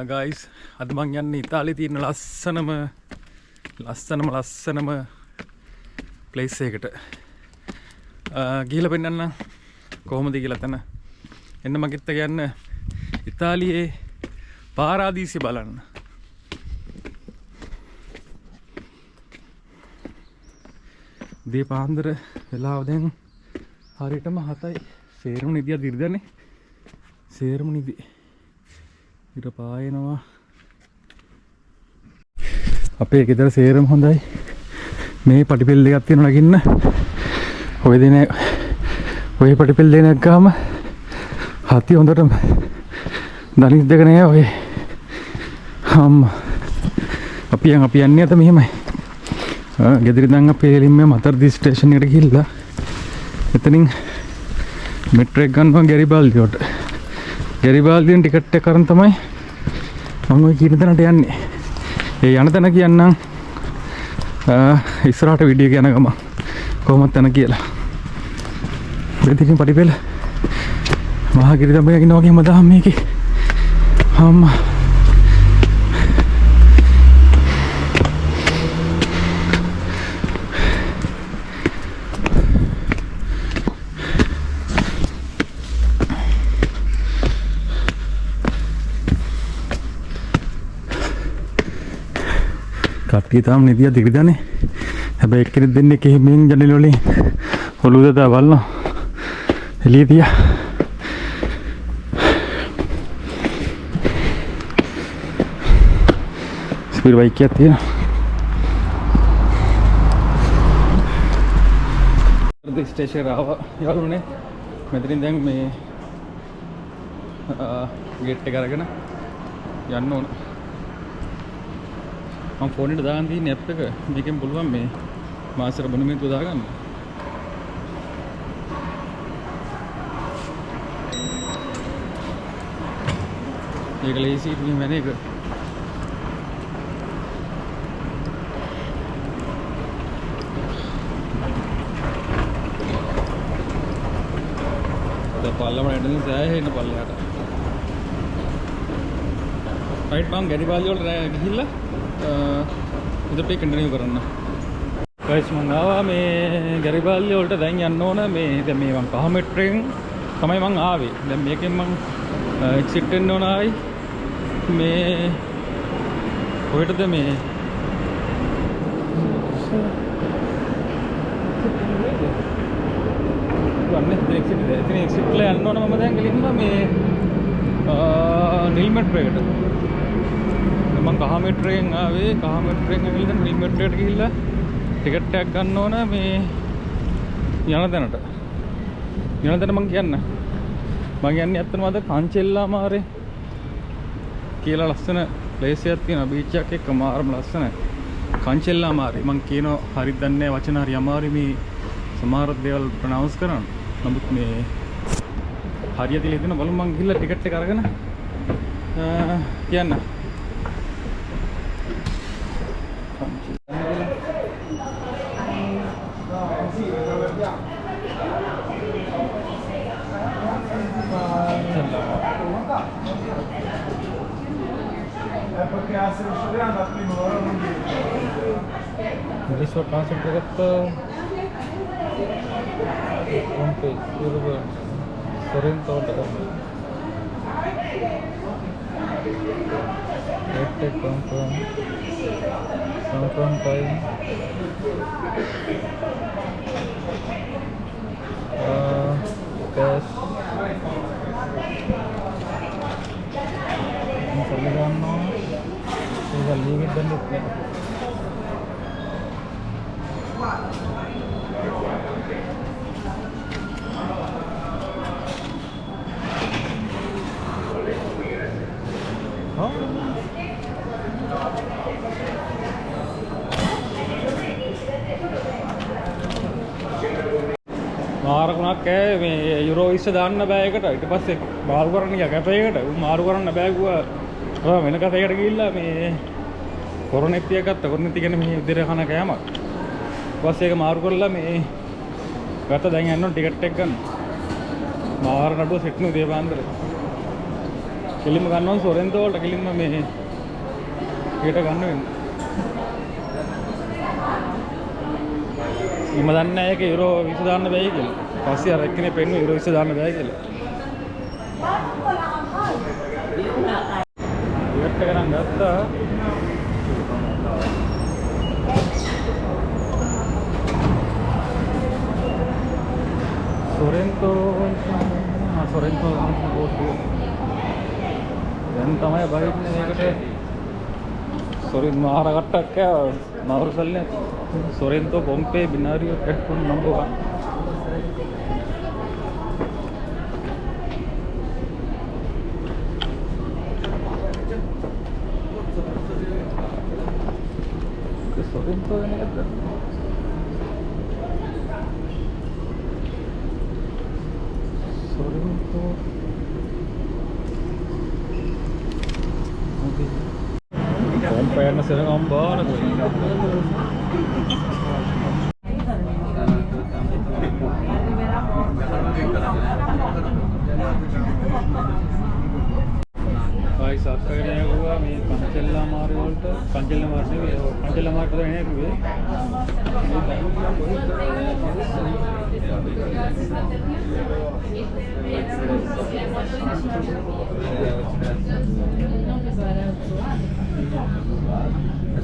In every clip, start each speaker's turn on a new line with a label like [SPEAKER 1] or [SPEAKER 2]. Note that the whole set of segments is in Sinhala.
[SPEAKER 1] ගයිස් අද මං යන්නේ ඉතාලියේ තියෙන ලස්සනම ප්ලේස් එකකට ගිහිල්ලා පෙන්නන්න කොහොමද කියලා තන එන්න මගෙත් යන්න ඉතාලියේ පාරාදීසය බලන්න. දී පාන්දර වෙලාව දැන් හරියටම 7යි. සේරම නිදිය දිර්දනේ. සේරම නිදි. ඊට පායනවා. අපේ ගෙදර සේරම හොඳයි. මේ පටිපෙල් දෙකක් තියෙනවා නගින්න. ඔය පටිපෙල් දෙක නැග්ගාම හති හොඳටම දනිස් දෙක නෑ ඔය. අපි යන්නේ අත මෙහෙමයි. ගෙදර ඉඳන් අපේ එළින්ම මතරදි ස්ටේෂන් එකට ගිහිල්ලා එතනින් මෙට්‍රෝ එක ගන්නවා ගැරිබාල්දියට. ගැරිබාල්දියෙන් ටිකට් එක කරන් තමයි මම ඔය කියන තැනට යන්නේ. ඒ යන තැන කියන්නම් ඉස්සරහට වීඩියෝ එක යන ගම කොහොමද යන කියලා. බෙදිකින් පටිපෙළ මහා ගිරිදඹ යකින්න වගේම දහම් මේකේ. අම්මා කට්ටිය තාම නිදිය දිගදනේ. හැබැයි එක්කෙනෙක් දෙන්නෙක් එහෙම ජනෙල් වලින් ඔළුව දදා බලනවා. එළිය තියා. ස්පීඩ් බයික් එකක් තියෙනවා. ද ස්ටේෂන් ආවා යාළුවනේ. මෙතනින් දැන් මේ ගේට් එක අරගෙන යන්න ඕන. මම ෆෝන් එකට දාගන්න තියෙන ඇප් එක මේකෙන් පුළුවන් මේ මාසෙට බොනුමෙන්තුව දාගන්න. ඒක ලේසි ඉතින් වෙන එක. දැන් පල්ලම ඇඬෙන සෑහෙන පල්ලයට. රයිට් මම ගැරිබාල්දිය වලට ගිහිල්ලා ඉතින් කන්ටිනියු කරන්න. ගයිස් මම ආවා මේ ගැරිබාල්දිය වලට දැන් යන්න ඕන මේ දැන් මේ මම කහ මෙට්‍රෝයෙන් තමයි මම ආවේ. දැන් මේකෙන් මම එක්සිට් වෙන්න ඕන ආයි මේ කොහෙටද මේ එතන එක්සිට්ලා යන්න ඕන මම දැන් ගලින්ම මේ නිල් මෙට්‍රෝ එකට. මම කහ මෙට්‍රෝයෙන් ආවේ. කහ මෙට්‍රෝයෙන් ඇවිල්ලා නිල් මෙට්‍රෝ එකට ගිහිල්ලා ටිකට් එකක් ගන්න ඕන මේ යන තැනට. යන තැන මම කියන්න. මම යන්නේ ඇත්තටම අද කාංචෙල්ලාමාරේ කියලා ලස්සන ප්ලේස් එකක් තියෙනවා. බීච් එකක් එක්ක මාරම ලස්සනයි. කාංචෙල්ලාමාරේ මම කියනවා හරියට දන්නේ නැහැ වචන හරි අමාරුයි මේ සමහර දේවල් ප්‍රොනවුන්ස් කරන්න. නමුත් මේ හරියට ඉතින් බලමු මම ගිහිල්ලා ටිකට් එක අරගෙන කියන්න.
[SPEAKER 2] Perché se non ci andava prima ora non
[SPEAKER 1] This was concentrated on the Sorrento. Let's take confirm time. Cash. Leave it then it මාරුණක් ඈ මේ යුරෝ 20 දාන්න බෑ එකට. ඊට පස්සේ මාරු කරන්න ගියා කැෆේකට. උන් මාරු කරන්න බෑ ගුවා. වෙන කැෆේකට ගිහිල්ලා මේ කොරනෙත්තිය ගත්තා. කොරනෙත්ති කියන්නේ මේ උදේට කන කෑමක්. ඊපස්සේ ඒක මාරු කරලා මේ ගත්ත දැන් යන්න ටිකට් එක ගන්න. මාර නඩුව සෙට් නේ උදේ පාන්දර. කෙලින්ම ගන්නවා සොරෙන්තෝ වලට කෙලින්ම මේ ඊට ගන්න වෙන්නේ. මම දන්නේ නැහැ ඒක යුරෝ 20 දාන්න බෑයි කියලා. පස්සේ අර එක්කනේ පෙන්නුවේ යුරෝ 20 දාන්න බෑ කියලා. ටිකට් එක නම් ගත්තා. Sorrento දැන් තමයි බහින්නේ මේකට. සොරින් මාර කට්ටක් කෑවා. මාරුසල්නේ. Sorrento Pompei binario platform number 1. Sorrento ini ada. Sorrento. Oke. Pompei na sila ng ambara ko. Guys, आपका क्या हुआ? मैं पंचला मार बोलता, पंचला मारने में पंचला मार तो नहीं हुए.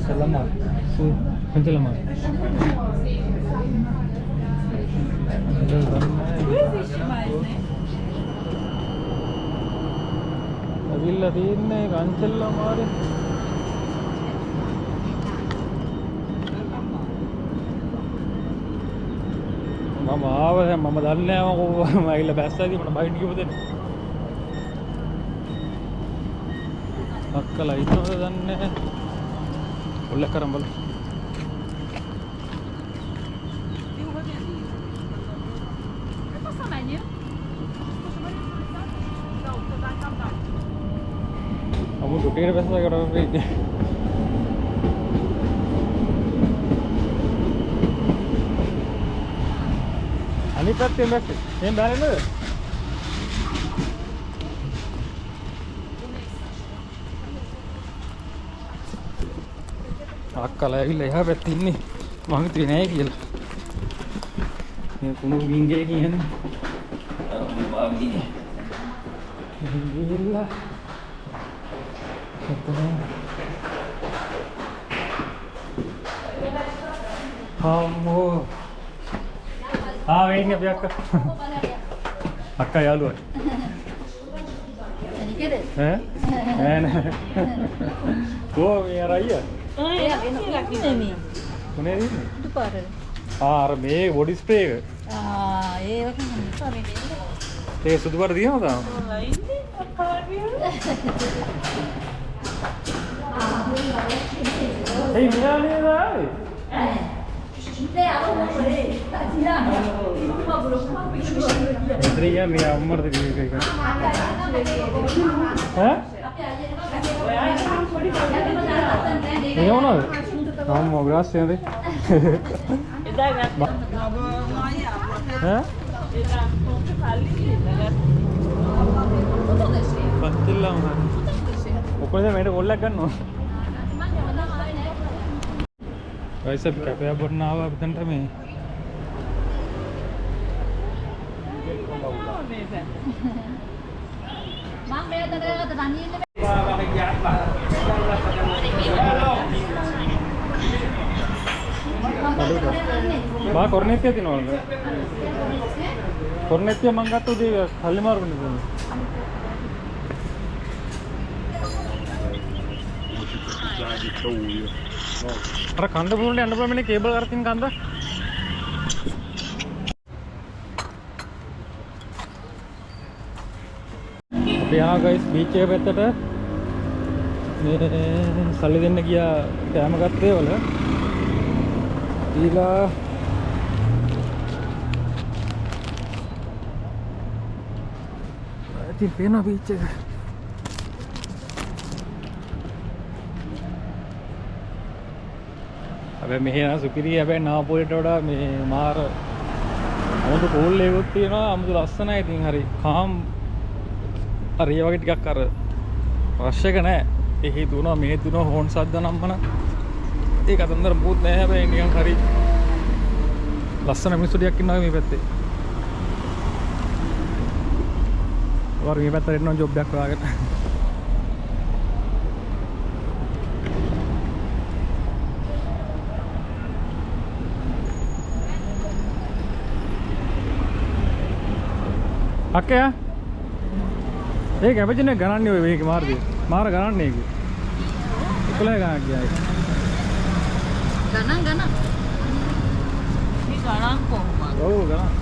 [SPEAKER 1] पंचला मार, पंचला मार. අවිල්ලා තියන්නේ කංචල්ලා මාරේ. මම ආව දැන් මම දන්නේ නැහැ මම ඇවිල්ලා බැස්සාදී මට බයිට් කිව්ව දෙන්න. අක්කලා ඉන්නවද දන්නේ නැහැ. ඔල්ල කරන් බලන්න. Kamu duduknya biasa kalau ini. Ani පැත්තෙන් බැස්සේ. එහෙන් බැලේ නේද? අක්කලා ඇවිල්ලා එහා පැත්තේ ඉන්නේ. මම හිතුවේ නෑ කියලා. මේ කුණු ගින්ගේ කියන්නේ. ගිහිල්ලා Kamu, ini apa akka? Akka yalu. Kau yang raya?
[SPEAKER 3] ini.
[SPEAKER 1] Mana ini?
[SPEAKER 3] Itu pada.
[SPEAKER 1] Me body spray. Sudah baru dia apa? Hey, Mia ni dah. Menteri ya Mia umur tadi kan? Hah? Ini mana? Kamu mau beras ya ni? Hah? Pastil lah mana? Pokoknya mereka golak kan no? वैसे भी कैफे बनना हुआ अब तंत्र में बा कोर्नेत्या दिन वाला कोर्नेत्या मंगा तो दे खाली मार बने थे अरे कंध बोलने अंडर पर मैंने केबल करती हूँ कंधा अब यहाँ का इस बीच पे बेहतर है मैं साले दिन ने किया टाइम करते वाला इला तीन पेना बीच है अब मैं ना सुपीरी अब ना पोलेट वड़ा मैं मार हम तो कोल ले होती है ना हम तो लास्ट ना आई थिंक हरी खाम अरे ये वक्त क्या कर රෂ් එක නැහැ. එහෙ දුවනවා මේ දුවනවා හෝන් සද්ද නම්මන. ඒක අතන්දර මුකුත් නැහැ හැබැයි නිකන් හරි ලස්සන මිනිස්සු ටිකක් ඉන්නවා මේ පැත්තේ. ඔයාලා මේ පැත්තට එන්න ජොබ් එකක් හොයාගෙන. අක්කයා ඒ කැපචිනේ ගණන්නේ ඔය මේක මාර්ගය. මාර ගණන්නේ ඒක. 11 ගණන් ගියා ඒක.
[SPEAKER 3] ගණන්. මේ ගණන් කොහොමද?
[SPEAKER 1] ඔව් ගණන්.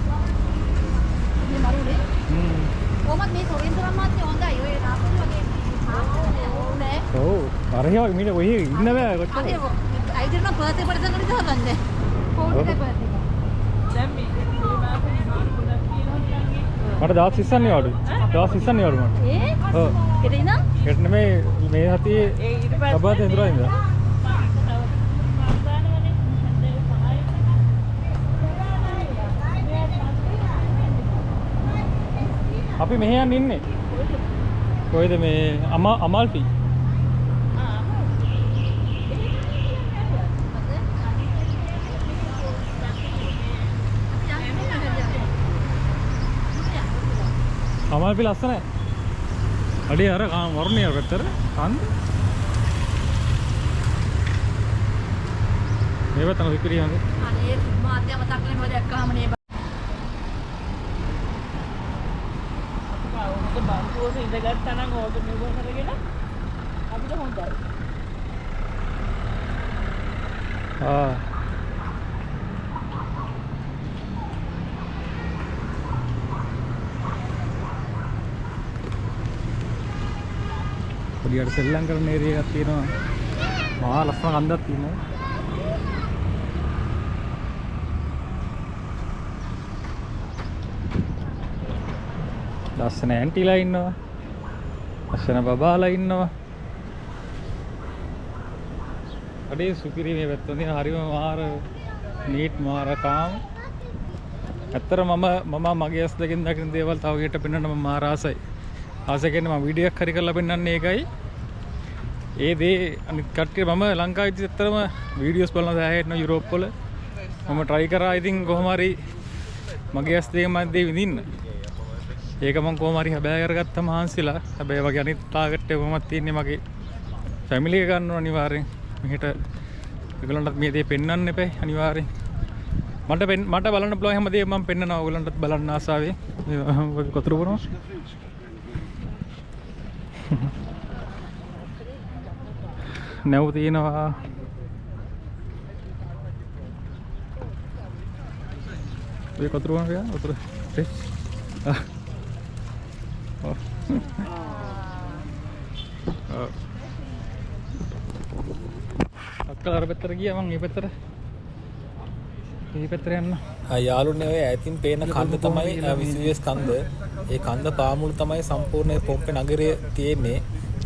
[SPEAKER 3] මේ මරුනේ. කොහොමද මේ සොරින්තරම් මාත්‍ය හොඳයි. ඔය රාපුල් වගේ ඕනේ.
[SPEAKER 1] ඔව්. අරහියා මීට ඔය ඉන්න බෑ කොච්චර.
[SPEAKER 3] අනේ අයිදිරම බර්ත්ඩේ පරිසම් කරලා දාගන්නේ. කොහොමද බර්ත්ඩේ? දැන් මේ
[SPEAKER 1] මට දවස් 20ක් නියවලු. දවස් 20ක් නියවලු මට. ඔව්.
[SPEAKER 3] හෙට ඉඳන්?
[SPEAKER 1] හෙට නෙමෙයි මේ හතියේ සබත් ඉඳලා ඉඳලා. අපි මෙහෙ යන්න ඉන්නේ. කොහෙද මේ අමල්පි? අමල්පි ලස්සනයි. අඩේ අර වරුණේ අර පැත්තට කන්ද. මේ පැත්තට වික්‍රී යන්නේ.
[SPEAKER 3] අනේ මාත්‍ය මතක් වෙනවා දැක්කම නේ. බංකුවක ඉඳගත්තා නම් ඕක මෙව කරගෙන අපිට හොඳයි.
[SPEAKER 1] පොඩියට සෙල්ලම් කරන ඒරියා එකක් තියෙනවා. මහා ලස්සන කන්දක් තියෙනවා. ලස්සන ඇන්ටිලා ඉන්නවා. ලස්සන බබාලා ඉන්නවා. අඩේ සුපිරි මේ පැත්තෙන් තියෙන හරිම මාර නීට් මාර කාම්. ඇත්තට මම මගේ ඇස් දෙකෙන් දකින දේවල් තව ගෙට පෙන්වන්න මම මාර ආසයි. ආසයි කියන්නේ මම වීඩියෝ එකක් හරි කරලා පෙන්වන්නේ ඒකයි. ඒ දේ අනිත් කට්ටිය මම ලංකාවේදී ඇත්තටම වීඩියෝස් බලනවා දැහැහෙන්න යුරෝප් වල. මම try කරා ඉතින් කොහොම හරි මගේ ඇස් දෙකෙන් මම දේ විඳින්න. ඒක මම කොහොම හරි හැබෑ කරගත්ත මහන්සිලා. හැබැයි වගේ අනිත් ටාගට් එක කොහොමද තියෙන්නේ මගේ ෆැමිලි එක ගන්න ඕන අනිවාර්යෙන්. මෙහෙට ඒගොල්ලන්ටත් මේ දේ පෙන්වන්න එපා අනිවාර්යෙන්. මට බලන්න පුළුවන් හැම දෙයක්ම මම පෙන්වනවා ඕගොල්ලන්ටත් බලන්න ආසාවෙන්. මේ කොතර බොනවා. නැව් තියෙනවා. ඔය කොතර බොනවා කියලා උතර. අක්කලා අර පැත්තට ගියා මම මේ පැත්තට යන්න.
[SPEAKER 4] යාළුවනේ ඔය ඈතින් පේන කන්ද තමයි විසිවිස් කන්ද. ඒ කන්ද පාමුල තමයි සම්පූර්ණ පොම්පේ නගරය තියෙන්නේ.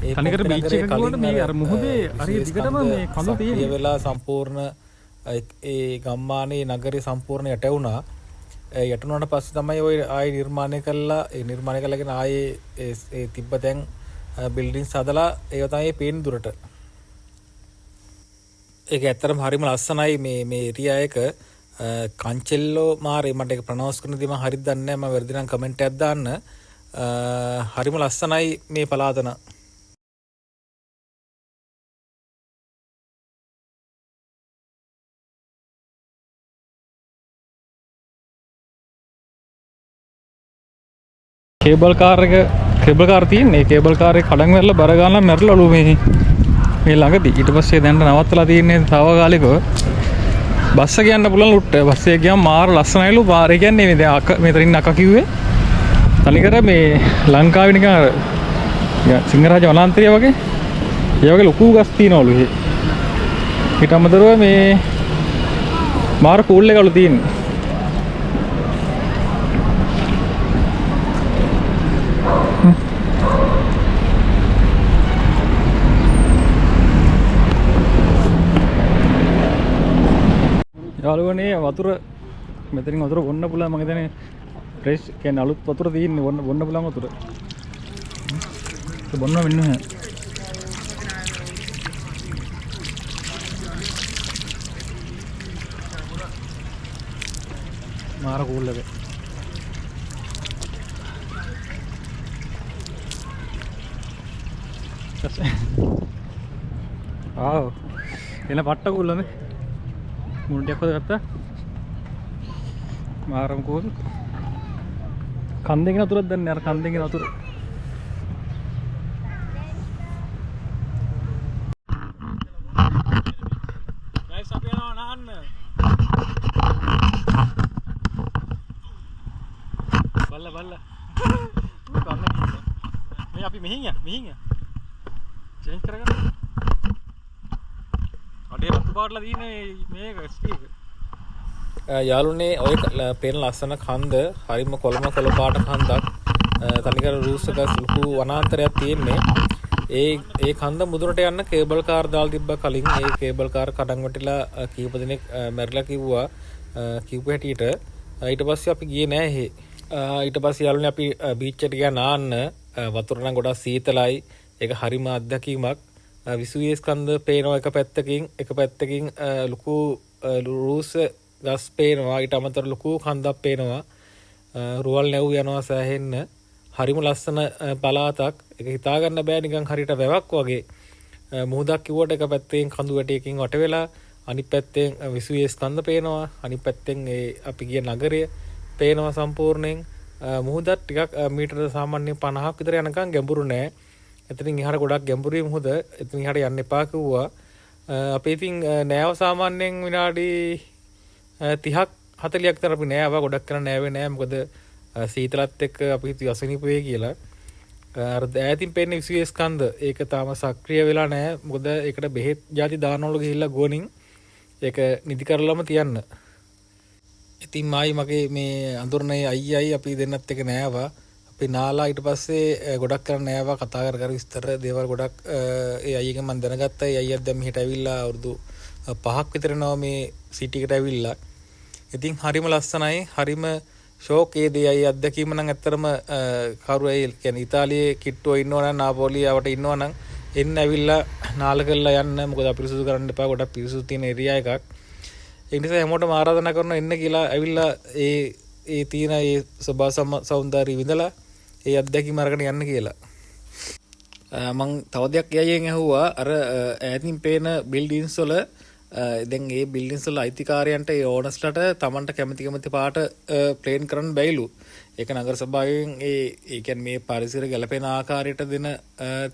[SPEAKER 4] ඒ
[SPEAKER 1] තනිකර බීච් එක ගිහුවොත් මේ අර මුහුදේ හරිය දිගටම මේ කඳු තියෙන්නේ.
[SPEAKER 4] ඒ වෙලාව සම්පූර්ණ ඒ ගම්මානේ නගරේ සම්පූර්ණ යට වුණා. යට වුණාට පස්සේ තමයි ඔය ආයේ නිර්මාණය කළාගෙන ආයේ ඒ තිබ්බ දැන් බිල්ඩින්ස් හදලා ඒව තමයි පේන දුරට. ඒක ඇත්තටම හරිම ලස්සනයි මේ ඒරියා එක. කන්චෙල්ලෝ මාරේ මට ඒක ප්‍රොනවුන්ස් කරන දේ මම හරියට දන්නේ නැහැ. මම වැරදි නම් කමෙන්ට් එකක් දාන්න. හරිම ලස්සනයි මේ පළාතන.
[SPEAKER 1] කේබල් කාර් තියෙන්නේ. කේබල් කාර් එක කඩන් වැරලා බර ගානලා මැරලාලු මේ ළඟදී. ඊට පස්සේ දැන් නවත්තලා තියෙන්නේ තාවකාලිකව. බස් එක යන්න පුළුවන් ලුට්ට. බස් එක ගියාම මාර ලස්සනයිලු. පාර ඒ කියන්නේ මේ දැන් මෙතනින් අක කිව්වේ. තනිකර මේ ලංකාවේ නිකන් අර සිංහරාජ වනාන්තරය වගේ. ඒ වගේ ලොකු ගස් තියෙනවලු එහෙ. ඊට අමතරව මේ මාර කූල් එකවලු තියෙන්නේ. යාළුවනේ වතුර මෙතනින් වතුර බොන්න පුළුවන්. මම හිතන්නේ ෆ්‍රෙෂ් කියන්නේ අලුත් වතුර තියෙන්නේ බොන්න පුළුවන් වතුර. ඒක බොන්න වෙන්නේ නැහැ. මාර කූල් එක. ආව් එන පට්ට කූල් මේ මුණ්ඩයක් හොද ගත්තා. මාරම කූල්. කන්දෙන් නතුරක් දැන්නේ අර කන්දෙන් නතුර. ගයිස් අපි යනවා නාන්න. බල්ල මේ අපි මෙහින් ය චේන්ජ් කරගන්න. අඩේ රතු පාටලා තියෙන්නේ මේක ස්පීක.
[SPEAKER 4] යාළුනේ ඔය පේන ලස්සන කන්ද හරිම කොළම කොළ පාට කන්දක්. තනිකර රූස් එක ලොකු වනාන්තරයක් තියෙන්නේ. ඒ කන්ද මුදුනට යන්න කේබල් කාර් දාලා තිබ්බ කලින් ඒ කේබල් කාර් කඩන් වැටිලා කීප දෙනෙක් මැරිලා කිව්වා කිව්ව හැටියට. ඊට පස්සේ අපි ගියේ නෑ එහෙ. ඊට පස්සේ යාළුනේ අපි බීච් එකට ගියා නාන්න. වතුර නම් ගොඩක් සීතලයි. ඒක හරිම අත්දැකීමක්. විසුවේ ස්කන්ධ පේනවා එක පැත්තකින් ලොකු රූස් ගස් පේනවා. ඊට අමතරව ලොකු කන්දක් පේනවා. රුවල් නැව් යනවා සෑහෙන්න. හරිම ලස්සන පළාතක්. ඒක හිතා ගන්න බෑ නිකන් හරියට වැවක් වගේ. මුහුදක් කිව්වට එක පැත්තෙන් කඳු වැටියකින් වට වෙලා අනිත් පැත්තෙන් විසුවේ ස්කන්ධ පේනවා. අනිත් පැත්තෙන් ඒ අපි ගිය නගරය පේනවා සම්පූර්ණයෙන්. මුහුදත් ටිකක් මීටර සාමාන්‍ය 50ක් විතර යනකම් ගැඹුරු නෑ. එතනින් එහාට ගොඩක් ගැඹුරුයි මුහුද. එතනින් එහාට යන්න එපා කිව්වා. අපි ඉතින් නෑව සාමාන්‍යයෙන් විනාඩි 30ක් 40ක් විතර අපි නෑව ගොඩක් කරන්න නෑවේ නෑ. මොකද සීතලත් එක්ක අපි හිතුවේ අසනීප වෙයි කියලා. අර ඈතින් පේන්නේ විසුවේ ස්කන්ධ. ඒක තාම සක්‍රිය වෙලා නෑ. මොකද ඒකට බෙහෙත් ಜಾති දානවලු ගිහිල්ලා ගෝනින් ඒක නිදි කරලම තියන්න. ඉතින් මායි මගේ මේ අඳුරනේ අයියයි අපි දෙන්නත් එක නෑවා. අපි නාලා ඊට පස්සේ ගොඩක් කරන්න නෑවා කතා කර විස්තර දේවල් ගොඩක් ඒ අයියගෙන් මම දැනගත්තා. ඒ අයියත් දැන් මෙහෙට ඇවිල්ලා අවුරුදු 5ක් විතර යනවා මේ සිටි එකට ඇවිල්ලා. ඉතින් හරිම ලස්සනයි. හරිම ෂෝක් ඒ දේ අයිය අත්දැකීම නම් ඇත්තටම කවුරු ඒ කියන්නේ ඉතාලියේ කිට්ටුව ඉන්නවනම් නාපෝලියාවට ඉන්නවනම් එන්න ඇවිල්ලා නාල කරලා යන්න. මොකද අපිරිසුදු කරන්න එපා. ගොඩක් පිරිසුදු තියෙන ඒරියා එකක්. ඒ නිසා හැමෝටම ආරාධනා කරනවා එන්න කියලා ඇවිල්ලා ඒ තියෙන ඒ සබා සෞන්දර්ය විඳලා ඒ අත්දැකීම අරගෙන යන්න කියලා. මං තව දෙයක් එයයෙන් ඇහුවා අර ඈතින් පේන බිල්ඩින්ස් වල දැන් ඒ බිල්ඩින්ස් වල අයිතිකාරයන්ට ඒ ඕනස්ලට Tamanට කැමති පාට ප්ලේන් කරන්න බැයිලු. ඒක නගර සභාවෙන් ඒ කියන්නේ මේ පරිසර ගැලපෙන ආකාරයට දෙන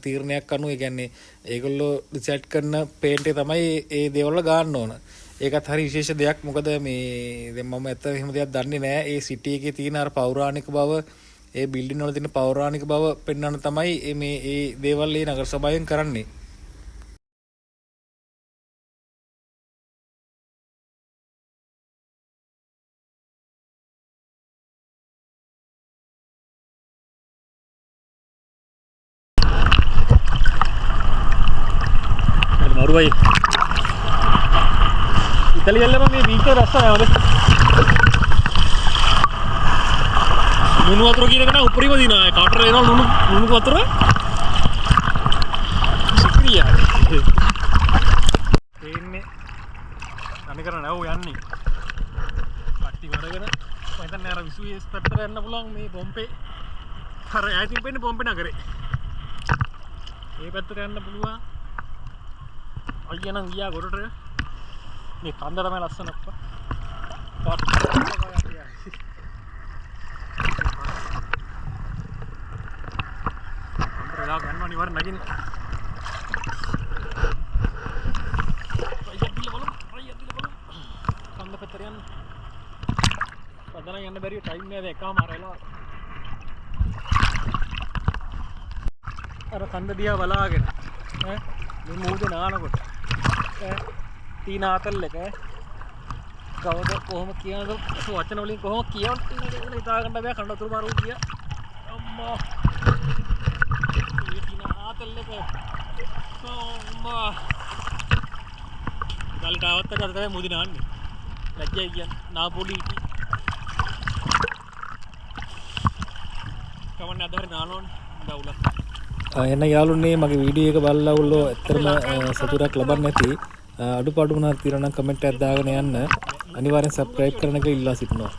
[SPEAKER 4] තීරණයක් අනුව ඒ කියන්නේ ඒගොල්ලෝ ඩිසයිඩ් කරන පේන්ට් එක තමයි ඒ දේවල් ගන්න ඕන. ඒකත් හරි විශේෂ දෙයක්. මොකද මේ දැන් මම ඇත්ත එහෙම දෙයක් දන්නේ නැහැ. ඒ සිටි එකේ තියෙන අර පෞරාණික බව ඒ බිල්ඩින් වල තියෙන පෞරාණික බව පෙන්වන්න තමයි මේ ඒ දේවල් ඒ නගර සභාවෙන් කරන්නේ.
[SPEAKER 1] මරුවයි ඉතලියල්ලම මේ බීච් එක රස්සයි නේද? ලුණු වතුර කියන එක නම් උඩරිම දිනවා. කාටර එනවා ලුණු වතුර. සික්‍රියා. එන්නේ අනිකර නැව යන්නේ. කට්ටි වරගෙන මම හිතන්නේ අර විසුවේ පැත්තට යන්න පුළුවන් මේ පොම්පේ. අර ඈතින් පෙන්නේ පොම්පේ නගරේ. මේ පැත්තට යන්න පුළුවන්. අයියා නම් ගියා ගොඩට. මේ කන්ද තමයි ලස්සන අප්පා. ගන්න අනිවාර්ය නැගින්න. කන්ද පැත්තට යන්න. පදන යන්න බැරිය ටයිම් නෑ එකම අරලා. අර කන්ද දිහා බලාගෙන ඈ මේ මූදේ නානකොට තීන ආතල් එක කවද කොහොම කියනද වචන වලින් කොහොම කියවන්නේ කියලා හිතා ගන්න බෑ. කන්න උතුරු මාරු කිය අම්මා තීන ආතල් එක අම්මා ගලට આવත් එක තමයි මූදේ නාන්නේ. ලැජ්ජයි කියන්නේ නාපොලි කවන්න අදහර නානෝන් දවුලා.
[SPEAKER 4] එන්න යාළුවනේ මගේ වීඩියෝ එක බලලා උල්ලෝ ඇත්තටම සතුටක් ලබන්නේ නැති අඩුපාඩු මොනවද කියලා නම් කමෙන්ට් එකක් දාගෙන යන්න. අනිවාර්යෙන් සබ්ස්ක්‍රයිබ් කරන එක ඉල්ලා සිටිනවා.